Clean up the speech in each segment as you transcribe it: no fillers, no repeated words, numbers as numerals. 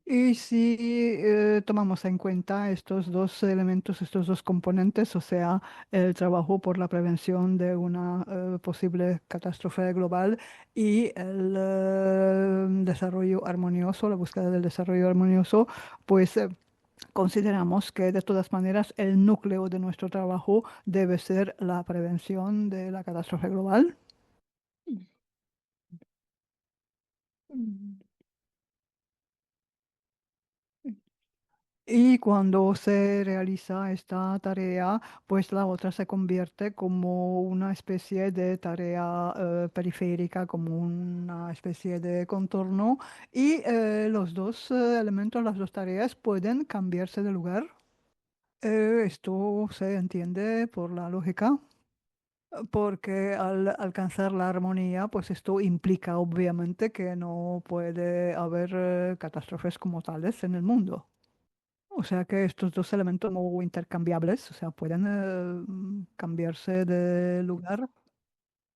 Y si tomamos en cuenta estos dos elementos, estos dos componentes, o sea, el trabajo por la prevención de una posible catástrofe global y el desarrollo armonioso, la búsqueda del desarrollo armonioso, pues consideramos que de todas maneras el núcleo de nuestro trabajo debe ser la prevención de la catástrofe global. Y cuando se realiza esta tarea, pues la otra se convierte como una especie de tarea periférica, como una especie de contorno. Y los dos elementos, las dos tareas pueden cambiarse de lugar. Esto se entiende por la lógica, porque al alcanzar la armonía, pues esto implica obviamente que no puede haber catástrofes como tales en el mundo. O sea que estos dos elementos como intercambiables, o sea, pueden cambiarse de lugar.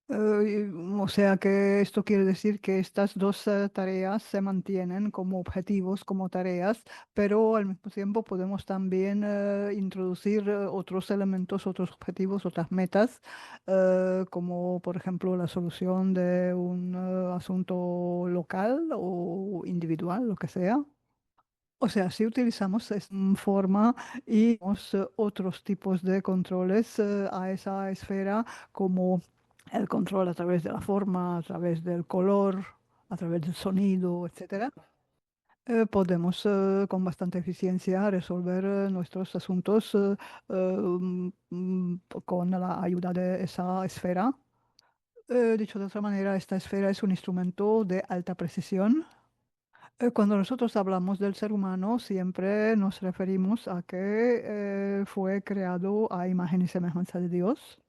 O sea que esto quiere decir que estas dos tareas se mantienen como objetivos, como tareas, pero al mismo tiempo podemos también introducir otros elementos, otros objetivos, otras metas, como por ejemplo la solución de un asunto local o individual, lo que sea. O sea, si utilizamos esta forma y otros tipos de controles a esa esfera, como el control a través de la forma, a través del color, a través del sonido, etcétera, podemos con bastante eficiencia resolver nuestros asuntos con la ayuda de esa esfera. Dicho de otra manera, esta esfera es un instrumento de alta precisión. Cuando nosotros hablamos del ser humano, siempre nos referimos a que fue creado a imagen y semejanza de Dios.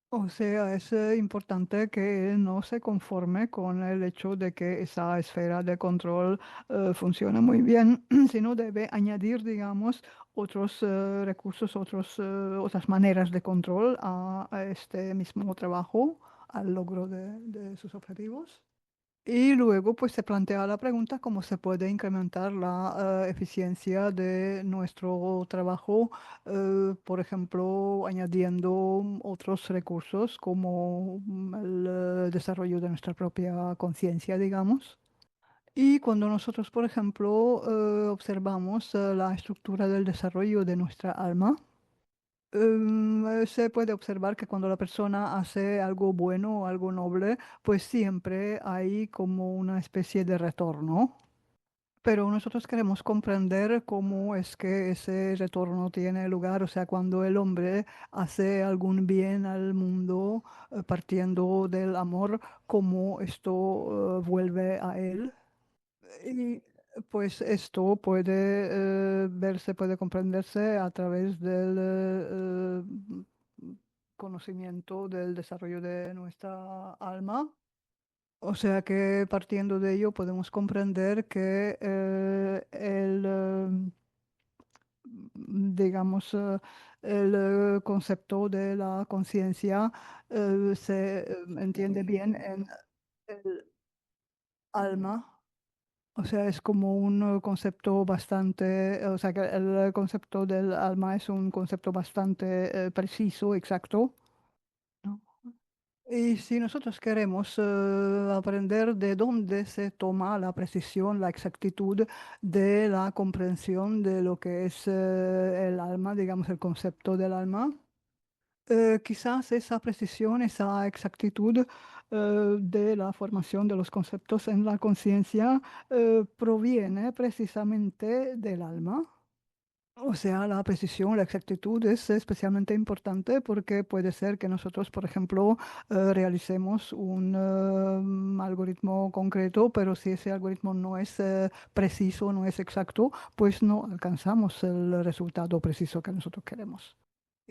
O sea, es importante que él no se conforme con el hecho de que esa esfera de control funcione muy bien, sino debe añadir, digamos, otros recursos, otras maneras de control a este mismo trabajo, al logro de sus objetivos. Y luego pues se plantea la pregunta cómo se puede incrementar la eficiencia de nuestro trabajo, por ejemplo, añadiendo otros recursos como el desarrollo de nuestra propia conciencia, digamos. Y cuando nosotros, por ejemplo, observamos la estructura del desarrollo de nuestra alma, se puede observar que cuando la persona hace algo bueno o algo noble, pues siempre hay como una especie de retorno. Pero nosotros queremos comprender cómo es que ese retorno tiene lugar, o sea, cuando el hombre hace algún bien al mundo, partiendo del amor, cómo esto, vuelve a él. Y pues esto puede verse, puede comprenderse a través del conocimiento del desarrollo de nuestra alma. O sea que partiendo de ello podemos comprender que digamos, el concepto de la conciencia se entiende bien en el alma. O sea, es como un concepto bastante, o sea, que el concepto del alma es un concepto bastante preciso, exacto, ¿no? Y si nosotros queremos aprender de dónde se toma la precisión, la exactitud de la comprensión de lo que es el alma, digamos, el concepto del alma, quizás esa precisión, esa exactitud de la formación de los conceptos en la conciencia proviene precisamente del alma. O sea, la precisión, la exactitud es especialmente importante porque puede ser que nosotros, por ejemplo, realicemos un algoritmo concreto, pero si ese algoritmo no es preciso, no es exacto, pues no alcanzamos el resultado preciso que nosotros queremos.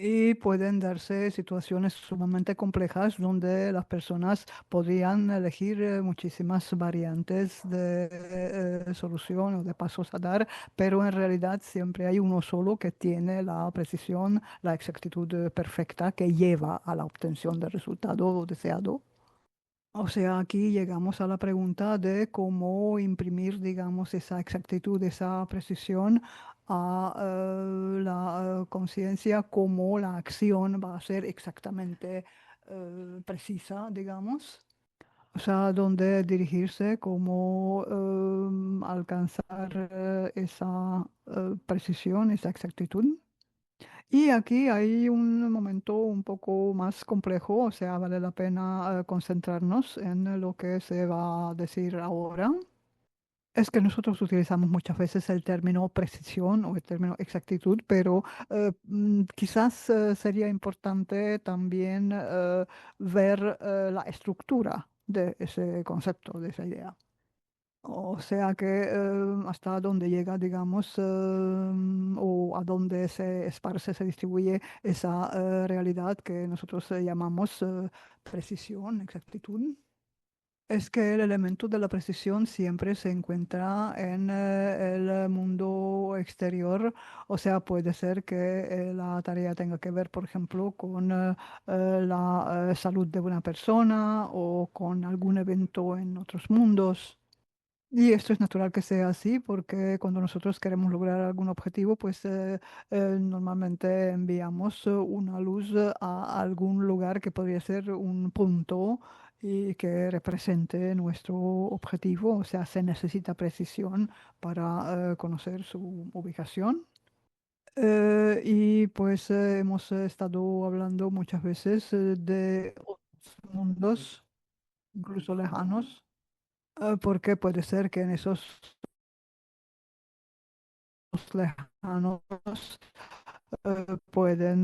Y pueden darse situaciones sumamente complejas donde las personas podrían elegir muchísimas variantes de solución o de pasos a dar, pero en realidad siempre hay uno solo que tiene la precisión, la exactitud perfecta que lleva a la obtención del resultado deseado. O sea, aquí llegamos a la pregunta de cómo imprimir, digamos, esa exactitud, esa precisión a la conciencia, cómo la acción va a ser exactamente precisa, digamos. O sea, dónde dirigirse, cómo alcanzar esa precisión, esa exactitud. Y aquí hay un momento un poco más complejo, o sea, vale la pena concentrarnos en lo que se va a decir ahora. Es que nosotros utilizamos muchas veces el término precisión o el término exactitud, pero quizás sería importante también ver la estructura de ese concepto, de esa idea. O sea que hasta dónde llega, digamos, o a dónde se esparce, se distribuye esa realidad que nosotros llamamos precisión, exactitud. Es que el elemento de la precisión siempre se encuentra en el mundo exterior, o sea, puede ser que la tarea tenga que ver, por ejemplo, con la salud de una persona o con algún evento en otros mundos. Y esto es natural que sea así porque cuando nosotros queremos lograr algún objetivo, pues normalmente enviamos una luz a algún lugar que podría ser un punto y que represente nuestro objetivo. O sea, se necesita precisión para conocer su ubicación. Y pues hemos estado hablando muchas veces de otros mundos, incluso lejanos, porque puede ser que en esos lejanos pueden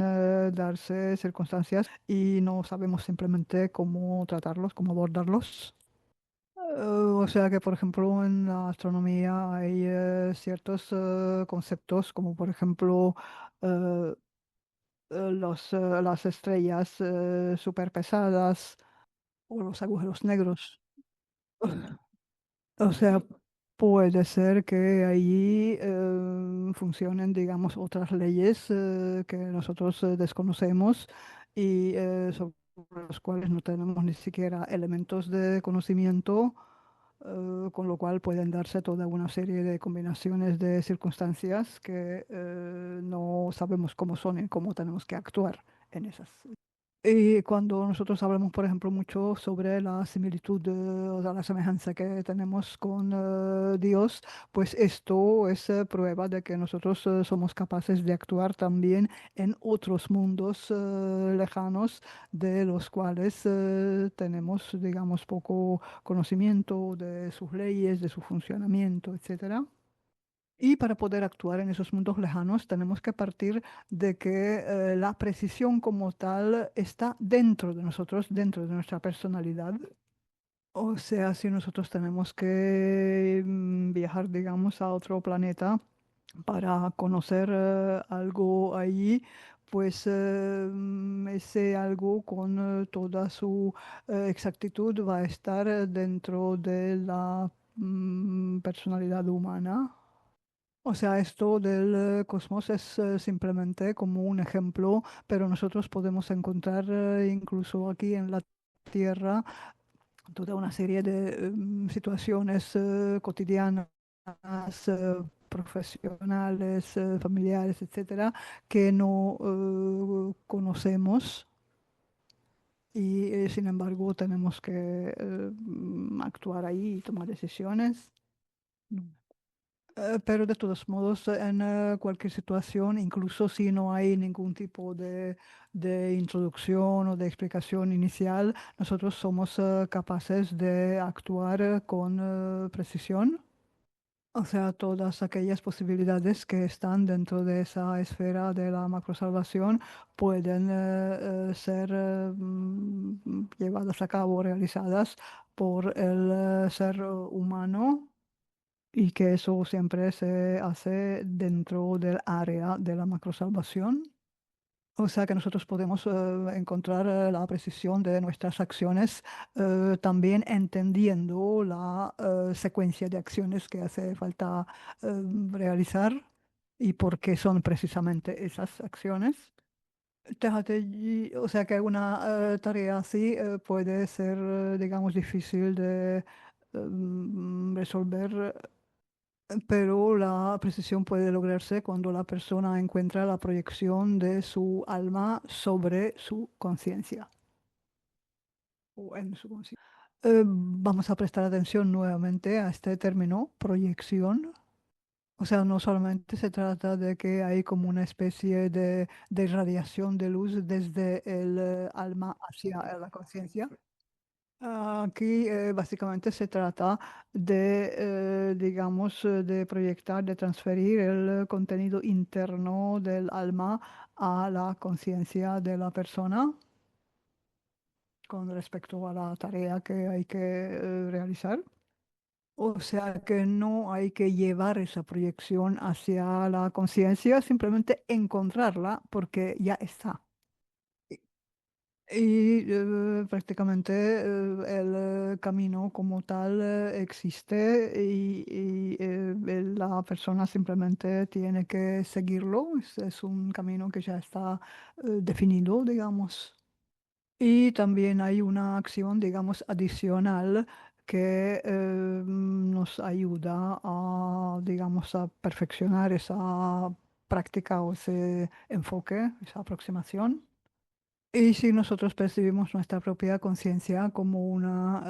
darse circunstancias y no sabemos simplemente cómo tratarlos, cómo abordarlos. O sea que, por ejemplo, en la astronomía hay ciertos conceptos como, por ejemplo, eh, las estrellas súper pesadas o los agujeros negros. O sea, puede ser que allí funcionen, digamos, otras leyes que nosotros desconocemos y sobre los cuales no tenemos ni siquiera elementos de conocimiento, con lo cual pueden darse toda una serie de combinaciones de circunstancias que no sabemos cómo son y cómo tenemos que actuar en esas. Y cuando nosotros hablamos, por ejemplo, mucho sobre la similitud, o sea, la semejanza que tenemos con Dios, pues esto es prueba de que nosotros somos capaces de actuar también en otros mundos lejanos de los cuales tenemos, digamos, poco conocimiento de sus leyes, de su funcionamiento, etcétera. Y para poder actuar en esos mundos lejanos tenemos que partir de que la precisión como tal está dentro de nosotros, dentro de nuestra personalidad. O sea, si nosotros tenemos que viajar, digamos, a otro planeta para conocer algo allí, pues ese algo con toda su exactitud va a estar dentro de la personalidad humana. O sea, esto del cosmos es simplemente como un ejemplo, pero nosotros podemos encontrar incluso aquí en la Tierra toda una serie de situaciones cotidianas, profesionales, familiares, etcétera, que no conocemos y sin embargo tenemos que actuar ahí y tomar decisiones. Pero de todos modos, en cualquier situación, incluso si no hay ningún tipo de introducción o de explicación inicial, nosotros somos capaces de actuar con precisión. O sea, todas aquellas posibilidades que están dentro de esa esfera de la macrosalvación pueden ser llevadas a cabo, realizadas por el ser humano y que eso siempre se hace dentro del área de la macrosalvación. O sea que nosotros podemos encontrar la precisión de nuestras acciones también entendiendo la secuencia de acciones que hace falta realizar y por qué son precisamente esas acciones. O sea que una tarea así puede ser, digamos, difícil de resolver, pero la precisión puede lograrse cuando la persona encuentra la proyección de su alma sobre su conciencia o en su conciencia. Vamos a prestar atención nuevamente a este término, proyección. O sea, no solamente se trata de que hay como una especie de irradiación de luz desde el alma hacia la conciencia. Aquí básicamente se trata de, digamos, de proyectar, de transferir el contenido interno del alma a la conciencia de la persona con respecto a la tarea que hay que realizar. O sea que no hay que llevar esa proyección hacia la conciencia, simplemente encontrarla porque ya está. Y prácticamente el camino como tal existe y la persona simplemente tiene que seguirlo. Es un camino que ya está definido, digamos. Y también hay una acción, digamos, adicional que nos ayuda a, digamos, a perfeccionar esa práctica o ese enfoque, esa aproximación. Y si nosotros percibimos nuestra propia conciencia como una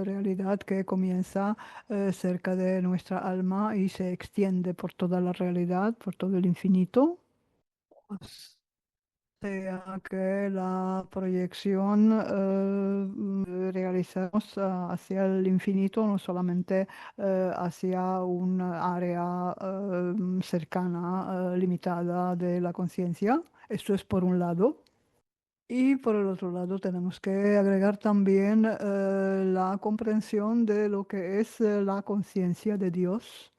realidad que comienza cerca de nuestra alma y se extiende por toda la realidad, por todo el infinito, pues, sea que la proyección realizamos hacia el infinito, no solamente hacia un área cercana, limitada de la conciencia. Esto es por un lado. Y por el otro lado tenemos que agregar también la comprensión de lo que es la conciencia de Dios.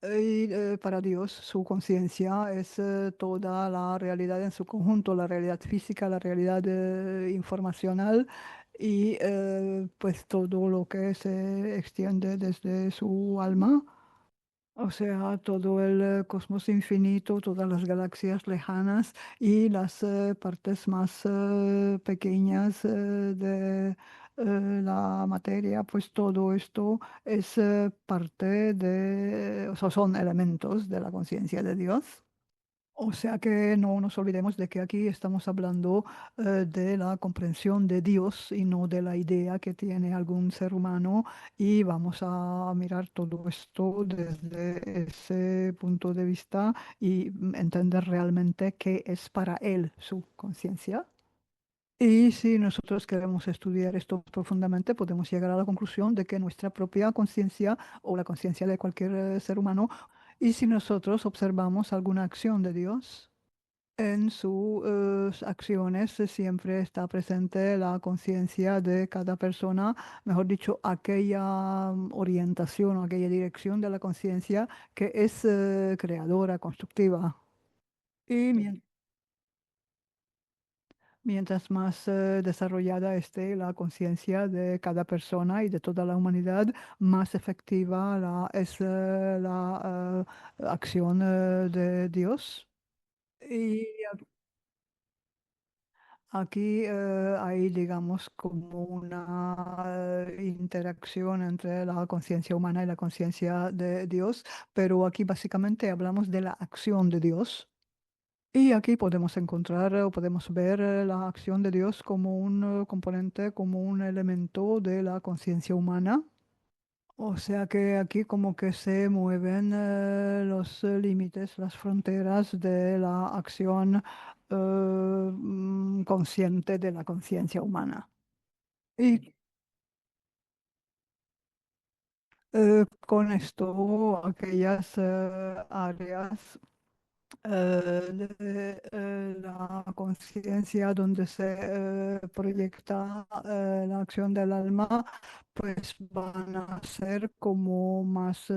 Y para Dios su conciencia es toda la realidad en su conjunto, la realidad física, la realidad informacional y pues todo lo que se extiende desde su alma. O sea, todo el cosmos infinito, todas las galaxias lejanas y las partes más pequeñas de la materia, pues todo esto es parte de, o sea, son elementos de la conciencia de Dios. O sea que no nos olvidemos de que aquí estamos hablando de la comprensión de Dios y no de la idea que tiene algún ser humano y vamos a mirar todo esto desde ese punto de vista y entender realmente qué es para él su conciencia. Y si nosotros queremos estudiar esto profundamente, podemos llegar a la conclusión de que nuestra propia conciencia o la conciencia de cualquier ser humano, y si nosotros observamos alguna acción de Dios, en sus acciones siempre está presente la conciencia de cada persona, mejor dicho, aquella orientación o aquella dirección de la conciencia que es creadora, constructiva. Y mientras más desarrollada esté la conciencia de cada persona y de toda la humanidad, más efectiva es la acción de Dios. Y aquí hay, digamos, como una interacción entre la conciencia humana y la conciencia de Dios, pero aquí básicamente hablamos de la acción de Dios. Y aquí podemos encontrar o podemos ver la acción de Dios como un componente, como un elemento de la conciencia humana. O sea que aquí como que se mueven los límites, las fronteras de la acción consciente de la conciencia humana. Y con esto, aquellas áreas de la conciencia donde se proyecta la acción del alma, pues van a ser como más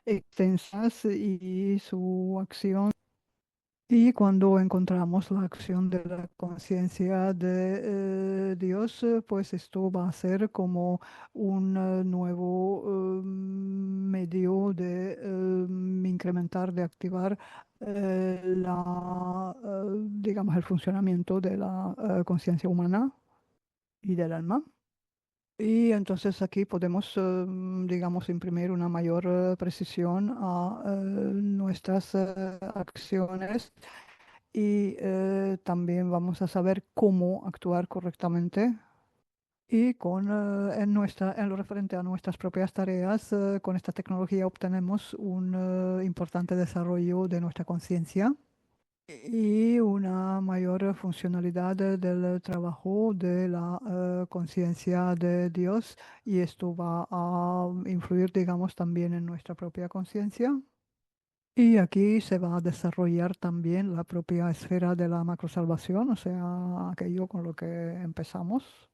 extensas y su acción. Y cuando encontramos la acción de la conciencia de Dios, pues esto va a ser como un nuevo medio de incrementar, de activar digamos, el funcionamiento de la conciencia humana y del alma. Y entonces aquí podemos, digamos, imprimir una mayor precisión a nuestras acciones y también vamos a saber cómo actuar correctamente. Y en lo referente a nuestras propias tareas, con esta tecnología obtenemos un importante desarrollo de nuestra conciencia y una mayor funcionalidad del trabajo de la conciencia de Dios. Y esto va a influir, digamos, también en nuestra propia conciencia. Y aquí se va a desarrollar también la propia esfera de la macrosalvación, o sea, aquello con lo que empezamos.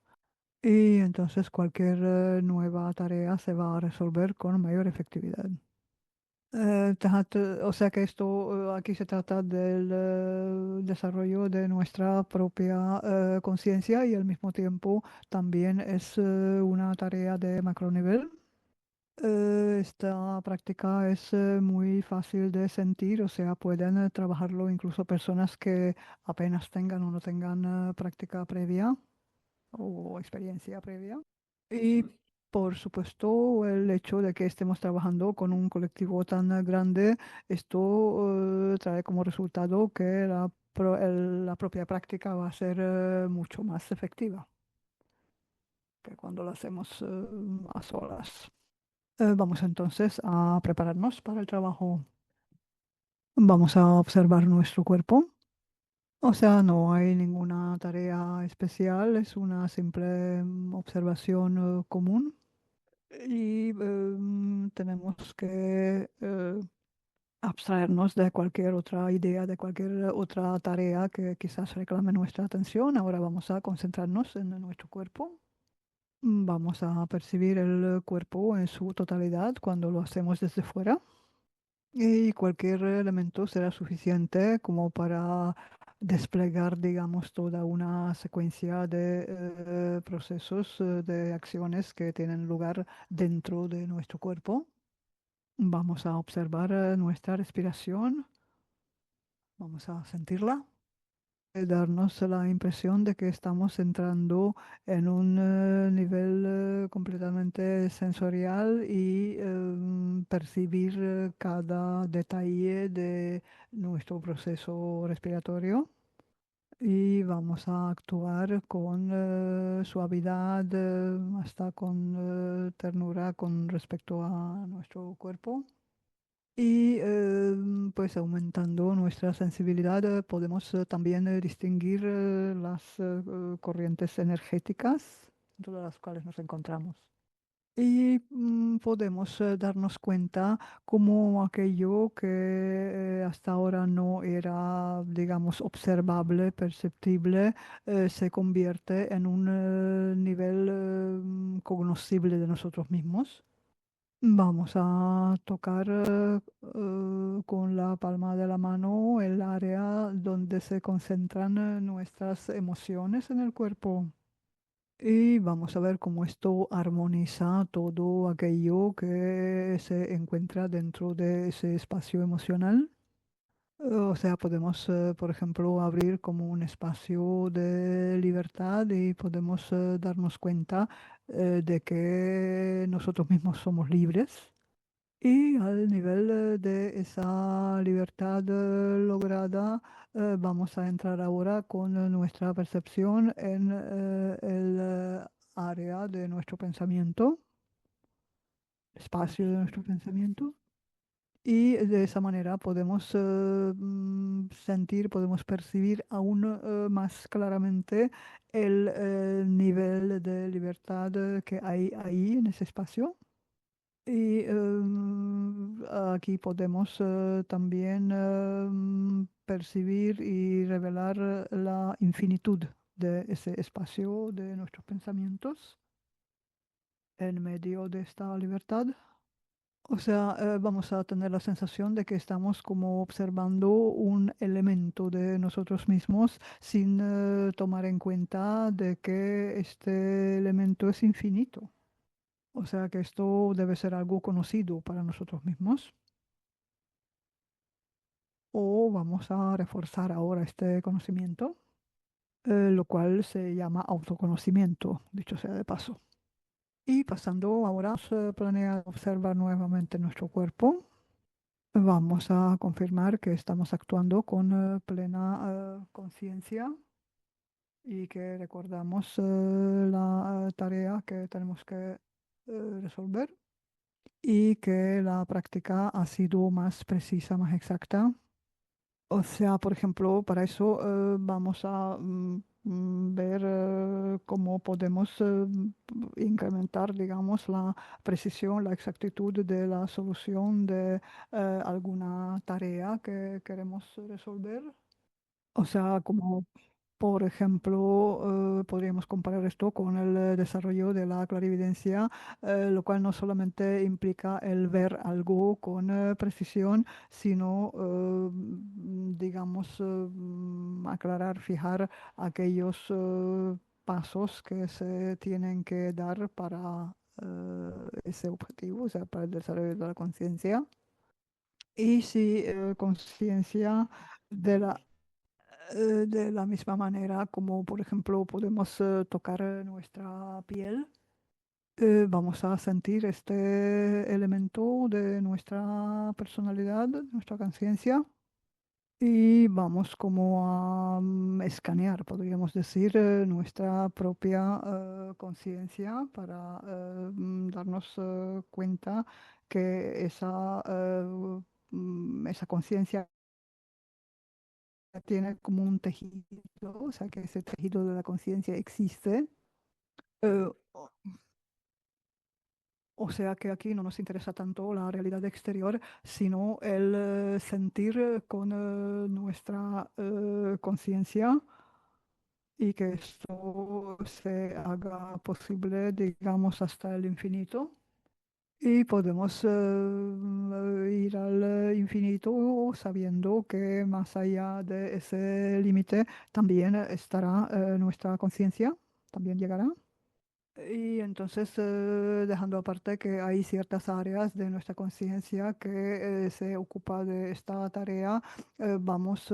Y entonces cualquier nueva tarea se va a resolver con mayor efectividad. O sea que esto aquí se trata del desarrollo de nuestra propia conciencia y al mismo tiempo también es una tarea de macronivel. Esta práctica es muy fácil de sentir, o sea, pueden trabajarlo incluso personas que apenas tengan o no tengan práctica previa o experiencia previa. Y por supuesto, el hecho de que estemos trabajando con un colectivo tan grande, esto trae como resultado que la propia práctica va a ser mucho más efectiva que cuando lo hacemos a solas. Vamos entonces a prepararnos para el trabajo. Vamos a observar nuestro cuerpo. O sea, no hay ninguna tarea especial, es una simple observación común. Y tenemos que abstraernos de cualquier otra idea, de cualquier otra tarea que quizás reclame nuestra atención. Ahora vamos a concentrarnos en nuestro cuerpo. Vamos a percibir el cuerpo en su totalidad cuando lo hacemos desde fuera. Y cualquier elemento será suficiente como para desplegar, digamos, toda una secuencia de procesos, de acciones que tienen lugar dentro de nuestro cuerpo. Vamos a observar nuestra respiración, vamos a sentirla, darnos la impresión de que estamos entrando en un nivel completamente sensorial y percibir cada detalle de nuestro proceso respiratorio. Y vamos a actuar con suavidad, hasta con ternura con respecto a nuestro cuerpo. Y pues aumentando nuestra sensibilidad podemos también distinguir las corrientes energéticas dentro de las cuales nos encontramos. Y podemos darnos cuenta cómo aquello que hasta ahora no era, digamos, observable, perceptible, se convierte en un nivel cognoscible de nosotros mismos. Vamos a tocar con la palma de la mano el área donde se concentran nuestras emociones en el cuerpo. Y vamos a ver cómo esto armoniza todo aquello que se encuentra dentro de ese espacio emocional. O sea, podemos, por ejemplo, abrir como un espacio de libertad y podemos darnos cuenta de que nosotros mismos somos libres. Y al nivel de esa libertad lograda, vamos a entrar ahora con nuestra percepción en el área de nuestro pensamiento, espacio de nuestro pensamiento. Y de esa manera podemos sentir, podemos percibir aún más claramente el nivel de libertad que hay ahí en ese espacio. Y aquí podemos también percibir y revelar la infinitud de ese espacio de nuestros pensamientos en medio de esta libertad. O sea, vamos a tener la sensación de que estamos como observando un elemento de nosotros mismos sin tomar en cuenta de que este elemento es infinito. O sea que esto debe ser algo conocido para nosotros mismos. o vamos a reforzar ahora este conocimiento, lo cual se llama autoconocimiento, dicho sea de paso. Y pasando ahora, planea observar nuevamente nuestro cuerpo. Vamos a confirmar que estamos actuando con plena conciencia y que recordamos la tarea que tenemos que resolver y que la práctica ha sido más precisa, más exacta. O sea, por ejemplo, para eso vamos a ver cómo podemos incrementar, digamos, la precisión, la exactitud de la solución de alguna tarea que queremos resolver. O sea, como por ejemplo, podríamos comparar esto con el desarrollo de la clarividencia, lo cual no solamente implica el ver algo con precisión, sino, digamos, aclarar, fijar aquellos pasos que se tienen que dar para ese objetivo, o sea, para el desarrollo de la conciencia. Y si conciencia de de la misma manera como, por ejemplo, podemos tocar nuestra piel, vamos a sentir este elemento de nuestra personalidad, nuestra conciencia, y vamos como a escanear, podríamos decir, nuestra propia conciencia para darnos cuenta que esa conciencia tiene como un tejido, o sea, que ese tejido de la conciencia existe. eh, o o sea que aquí no nos interesa tanto la realidad exterior, sino el sentir con nuestra conciencia y que esto se haga posible, digamos, hasta el infinito. Y podemos ir al infinito sabiendo que más allá de ese límite también estará nuestra conciencia, también llegará. Y entonces, dejando aparte que hay ciertas áreas de nuestra conciencia que se ocupa de esta tarea, vamos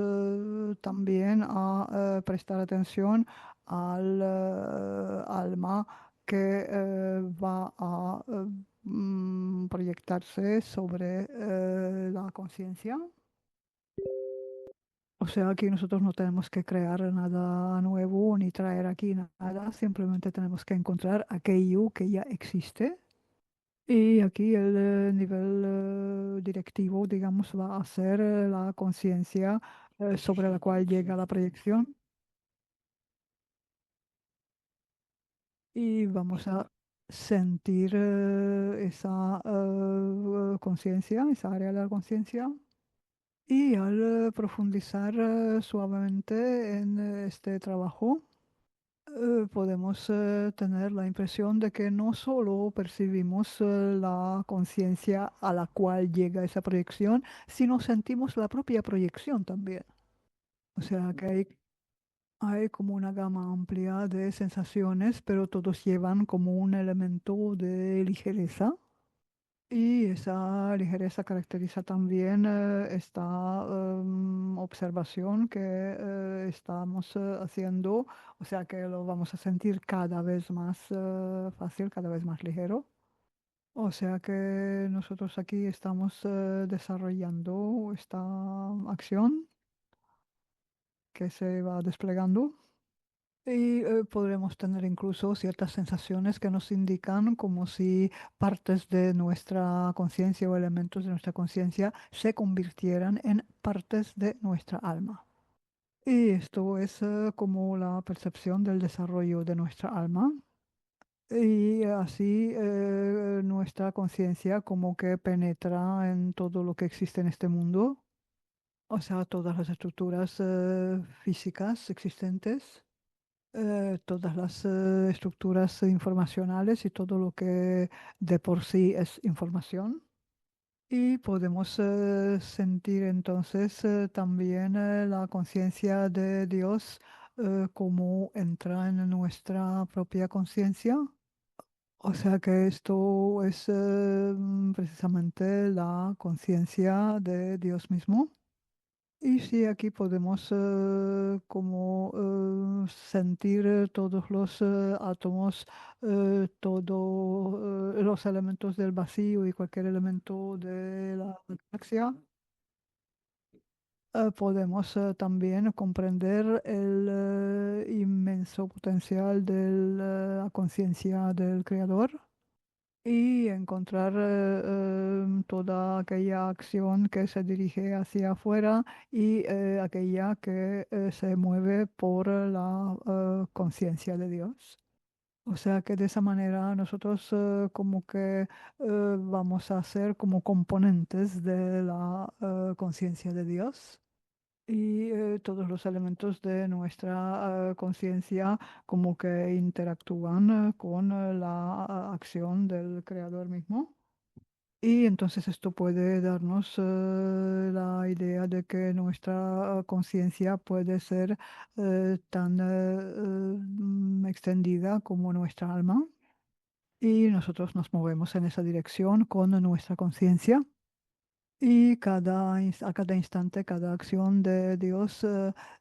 también a prestar atención al alma que va a proyectarse sobre la conciencia. O sea, aquí nosotros no tenemos que crear nada nuevo ni traer aquí nada, simplemente tenemos que encontrar aquello que ya existe. Y aquí el nivel directivo, digamos, va a ser la conciencia sobre la cual llega la proyección y vamos a sentir esa conciencia, esa área de la conciencia. Y al profundizar suavemente en este trabajo, podemos tener la impresión de que no solo percibimos la conciencia a la cual llega esa proyección, sino sentimos la propia proyección también. O sea que hay como una gama amplia de sensaciones, pero todos llevan como un elemento de ligereza. Y esa ligereza caracteriza también esta observación que estamos haciendo, o sea que lo vamos a sentir cada vez más fácil, cada vez más ligero. O sea que nosotros aquí estamos desarrollando esta acción que se va desplegando. Y podremos tener incluso ciertas sensaciones que nos indican como si partes de nuestra conciencia o elementos de nuestra conciencia se convirtieran en partes de nuestra alma. Y esto es como la percepción del desarrollo de nuestra alma. Y así nuestra conciencia como que penetra en todo lo que existe en este mundo, o sea, todas las estructuras físicas existentes, todas las estructuras informacionales y todo lo que de por sí es información. Y podemos sentir entonces también la conciencia de Dios como entra en nuestra propia conciencia. O sea que esto es precisamente la conciencia de Dios mismo. Y sí, aquí podemos como sentir todos los átomos, todos los elementos del vacío y cualquier elemento de la galaxia. Podemos también comprender el inmenso potencial de la conciencia del creador y encontrar toda aquella acción que se dirige hacia afuera y aquella que se mueve por la conciencia de Dios. O sea que de esa manera nosotros como que vamos a ser como componentes de la conciencia de Dios. Y todos los elementos de nuestra conciencia como que interactúan con la acción del creador mismo. Y entonces esto puede darnos la idea de que nuestra conciencia puede ser tan extendida como nuestra alma. Y nosotros nos movemos en esa dirección con nuestra conciencia. Y a cada instante, cada acción de Dios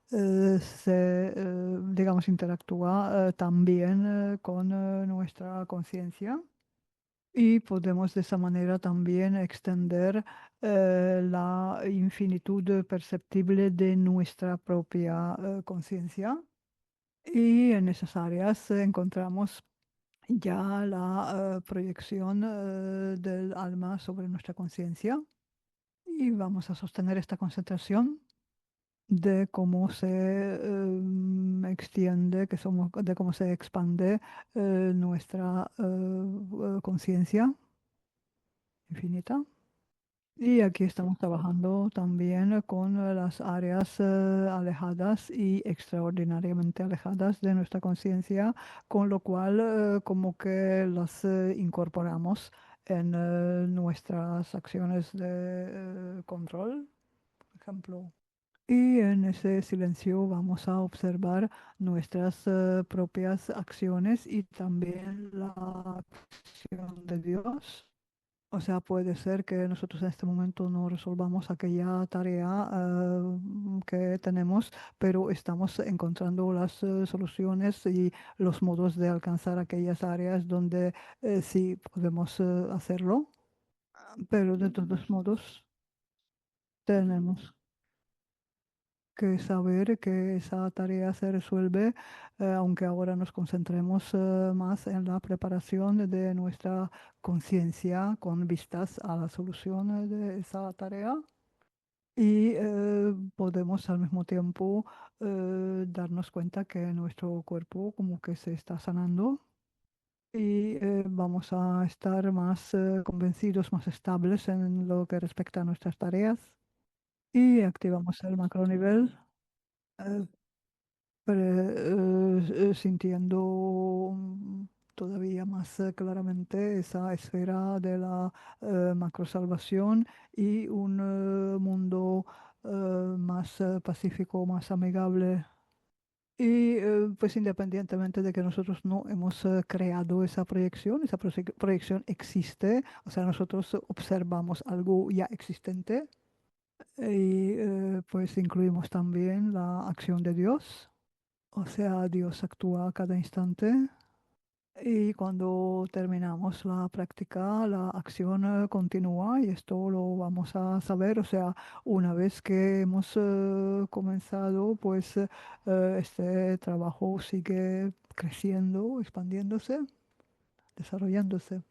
digamos, interactúa también con nuestra conciencia. Y podemos de esa manera también extender la infinitud perceptible de nuestra propia conciencia. Y en esas áreas encontramos ya la proyección del alma sobre nuestra conciencia. Y vamos a sostener esta concentración de cómo se extiende, de cómo se expande nuestra conciencia infinita. Y aquí estamos trabajando también con las áreas alejadas y extraordinariamente alejadas de nuestra conciencia, con lo cual como que las incorporamos en nuestras acciones de control, por ejemplo. Y en ese silencio vamos a observar nuestras propias acciones y también la acción de Dios. O sea, puede ser que nosotros en este momento no resolvamos aquella tarea que tenemos, pero estamos encontrando las soluciones y los modos de alcanzar aquellas áreas donde sí podemos hacerlo, pero de todos modos tenemos que saber que esa tarea se resuelve, aunque ahora nos concentremos más en la preparación de nuestra conciencia con vistas a la solución de esa tarea. Y podemos al mismo tiempo darnos cuenta que nuestro cuerpo como que se está sanando y vamos a estar más convencidos, más estables en lo que respecta a nuestras tareas y activamos el macronivel. eh, Sintiendo todavía más claramente esa esfera de la macrosalvación y un mundo más pacífico, más amigable. Y pues independientemente de que nosotros no hemos creado esa proyección existe, o sea, nosotros observamos algo ya existente y pues incluimos también la acción de Dios. O sea, Dios actúa a cada instante y cuando terminamos la práctica, la acción continúa y esto lo vamos a saber. O sea, una vez que hemos comenzado, pues este trabajo sigue creciendo, expandiéndose, desarrollándose.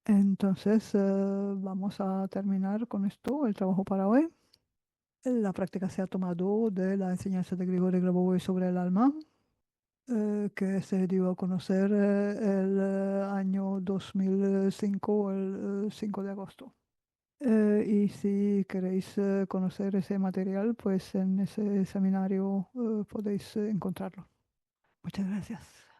Entonces, vamos a terminar con esto, el trabajo para hoy. La práctica se ha tomado de la enseñanza de Grigori Grabovoi sobre el alma. Que se dio a conocer el año 2005, el 5 de agosto. Y si queréis conocer ese material, pues en ese seminario podéis encontrarlo. Muchas gracias.